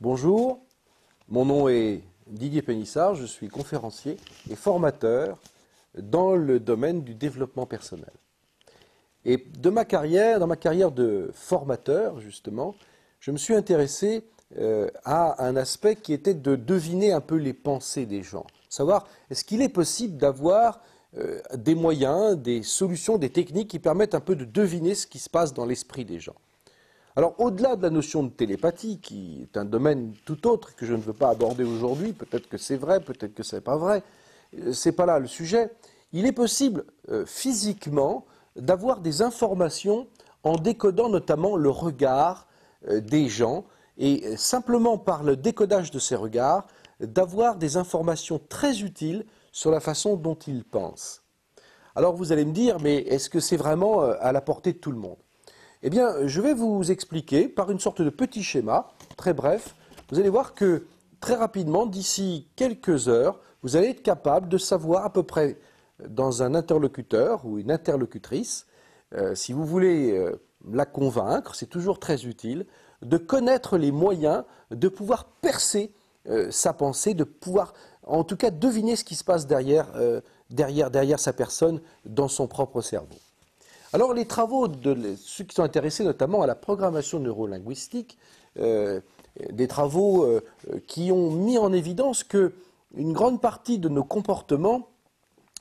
Bonjour, mon nom est Didier Pénissard, je suis conférencier et formateur dans le domaine du développement personnel. Et dans ma carrière de formateur, justement, je me suis intéressé à un aspect qui était de deviner un peu les pensées des gens. Savoir, est-ce qu'il est possible d'avoir des moyens, des solutions, des techniques qui permettent un peu de deviner ce qui se passe dans l'esprit des gens. Alors, au-delà de la notion de télépathie, qui est un domaine tout autre que je ne veux pas aborder aujourd'hui, peut-être que c'est vrai, peut-être que ce n'est pas vrai, c'est pas là le sujet, il est possible physiquement d'avoir des informations en décodant notamment le regard des gens et simplement par le décodage de ces regards, d'avoir des informations très utiles sur la façon dont ils pensent. Alors vous allez me dire, mais est-ce que c'est vraiment à la portée de tout le monde ? Eh bien, je vais vous expliquer par une sorte de petit schéma, très bref. Vous allez voir que très rapidement, d'ici quelques heures, vous allez être capable de savoir à peu près dans un interlocuteur ou une interlocutrice, si vous voulez la convaincre, c'est toujours très utile, de connaître les moyens de pouvoir percer sa pensée, de pouvoir en tout cas deviner ce qui se passe derrière sa personne dans son propre cerveau. Alors les travaux de ceux qui sont intéressés notamment à la programmation neurolinguistique, des travaux qui ont mis en évidence qu'une grande partie de nos comportements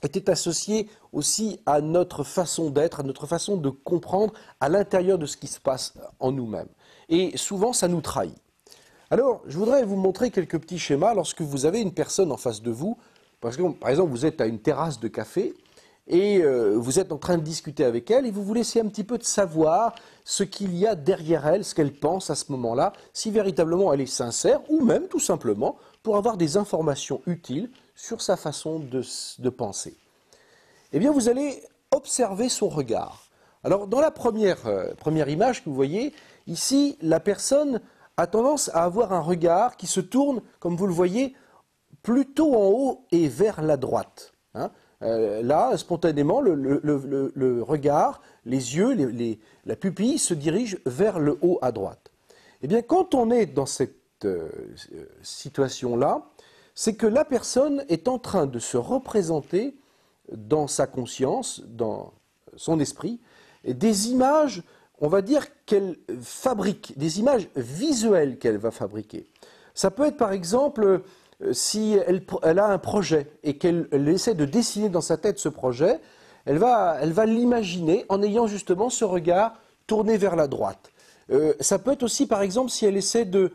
était associée aussi à notre façon d'être, à notre façon de comprendre à l'intérieur de ce qui se passe en nous-mêmes. Et souvent, ça nous trahit. Alors, je voudrais vous montrer quelques petits schémas lorsque vous avez une personne en face de vous. Parce que, par exemple, vous êtes à une terrasse de café et vous êtes en train de discuter avec elle et vous voulez essayer un petit peu de savoir ce qu'il y a derrière elle, ce qu'elle pense à ce moment-là, si véritablement elle est sincère ou même tout simplement pour avoir des informations utiles sur sa façon de penser. Eh bien, vous allez observer son regard. Alors, dans la première image que vous voyez, ici, la personne a tendance à avoir un regard qui se tourne, comme vous le voyez, plutôt en haut et vers la droite. Là, spontanément, le regard, les yeux, la pupille se dirigent vers le haut à droite. Eh bien, quand on est dans cette situation-là, c'est que la personne est en train de se représenter dans sa conscience, dans son esprit, des images, on va dire, qu'elle fabrique, des images visuelles qu'elle va fabriquer. Ça peut être par exemple, si elle a un projet et qu'elle essaie de dessiner dans sa tête ce projet, elle va l'imaginer en ayant justement ce regard tourné vers la droite. Ça peut être aussi par exemple si elle essaie de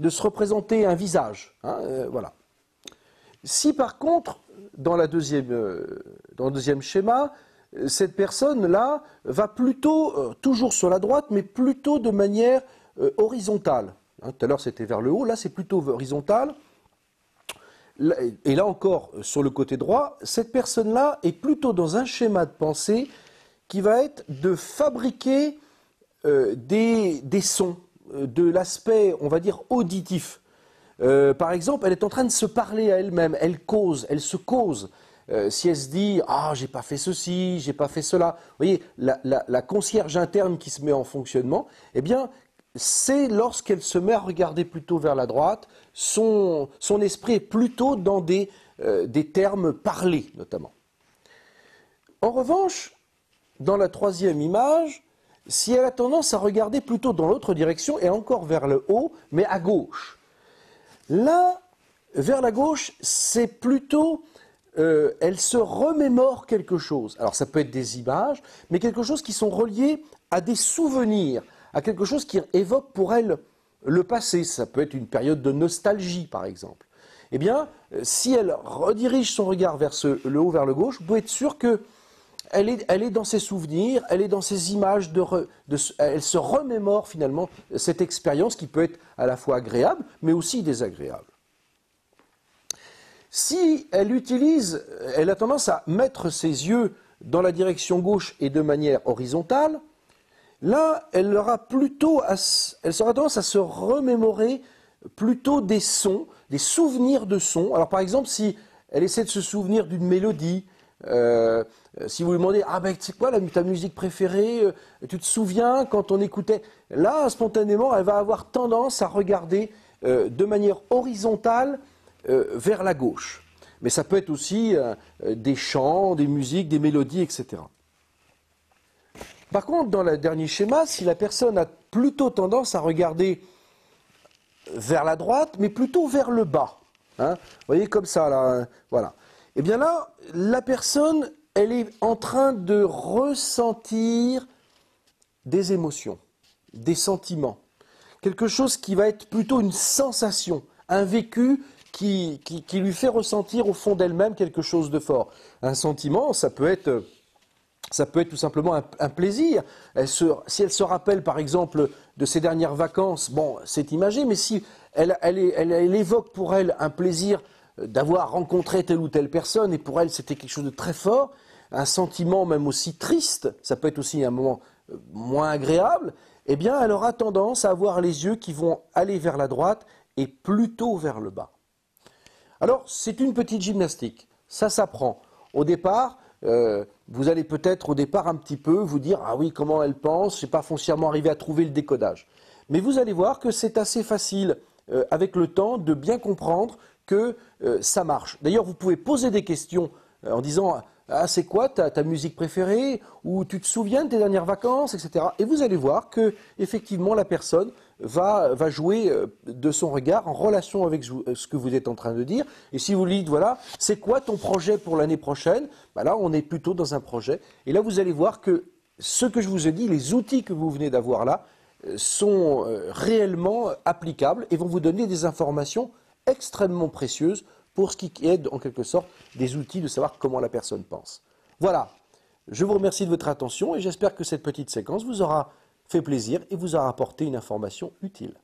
se représenter un visage. Voilà. Si par contre, dans le deuxième schéma, cette personne-là va plutôt, toujours sur la droite, mais plutôt de manière horizontale. Tout à l'heure c'était vers le haut, là c'est plutôt horizontal. Et là encore, sur le côté droit, cette personne-là est plutôt dans un schéma de pensée qui va être de fabriquer des sons, de l'aspect, on va dire, auditif. Par exemple, elle est en train de se parler à elle-même, elle cause, elle se cause. Si elle se dit « Ah, j'ai pas fait ceci, j'ai pas fait cela », vous voyez, la concierge interne qui se met en fonctionnement, eh bien, c'est lorsqu'elle se met à regarder plutôt vers la droite, son esprit est plutôt dans des termes parlés, notamment. En revanche, dans la troisième image, si elle a tendance à regarder plutôt dans l'autre direction, et encore vers le haut, mais à gauche, là, vers la gauche, c'est plutôt, elle se remémore quelque chose. Alors ça peut être des images, mais quelque chose qui sont reliées à des souvenirs, à quelque chose qui évoque pour elle le passé. Ça peut être une période de nostalgie, par exemple. Eh bien, si elle redirige son regard vers le haut, vers le gauche, vous pouvez être sûr que elle est dans ses souvenirs, elle est dans ses images, elle se remémore finalement cette expérience qui peut être à la fois agréable, mais aussi désagréable. Si elle a tendance à mettre ses yeux dans la direction gauche et de manière horizontale, là, elle aura tendance à se remémorer plutôt des sons, des souvenirs de sons. Alors par exemple, si elle essaie de se souvenir d'une mélodie, si vous lui demandez « Ah ben c'est quoi ta musique préférée ? Tu te souviens quand on écoutait ?» Là, spontanément, elle va avoir tendance à regarder de manière horizontale vers la gauche. Mais ça peut être aussi des chants, des musiques, des mélodies, etc. Par contre, dans le dernier schéma, si la personne a plutôt tendance à regarder vers la droite, mais plutôt vers le bas, hein, vous voyez comme ça, là, voilà. Et bien là, la personne, elle est en train de ressentir des émotions, des sentiments, quelque chose qui va être plutôt une sensation, un vécu qui lui fait ressentir au fond d'elle-même quelque chose de fort. Un sentiment, ça peut être tout simplement un plaisir. Si elle se rappelle par exemple de ses dernières vacances, bon, c'est imagé, mais si elle évoque pour elle un plaisir d'avoir rencontré telle ou telle personne, et pour elle c'était quelque chose de très fort, un sentiment même aussi triste, ça peut être aussi un moment moins agréable, eh bien elle aura tendance à avoir les yeux qui vont aller vers la droite et plutôt vers le bas. Alors c'est une petite gymnastique, ça s'apprend. Au départ, vous allez peut-être au départ un petit peu vous dire « Ah oui, comment elle pense, je n'ai pas foncièrement arrivé à trouver le décodage ». Mais vous allez voir que c'est assez facile avec le temps de bien comprendre que ça marche. D'ailleurs, vous pouvez poser des questions en disant « Ah, c'est quoi ta musique préférée ?» ou « Tu te souviens de tes dernières vacances ?» etc. Et vous allez voir que effectivement la personne va jouer de son regard en relation avec ce que vous êtes en train de dire. Et si vous lui dites, voilà, c'est quoi ton projet pour l'année prochaine? Ben là, on est plutôt dans un projet. Et là, vous allez voir que ce que je vous ai dit, les outils que vous venez d'avoir là, sont réellement applicables et vont vous donner des informations extrêmement précieuses pour ce qui est, en quelque sorte, des outils de savoir comment la personne pense. Voilà, je vous remercie de votre attention et j'espère que cette petite séquence vous aura fait plaisir et vous aura apporté une information utile.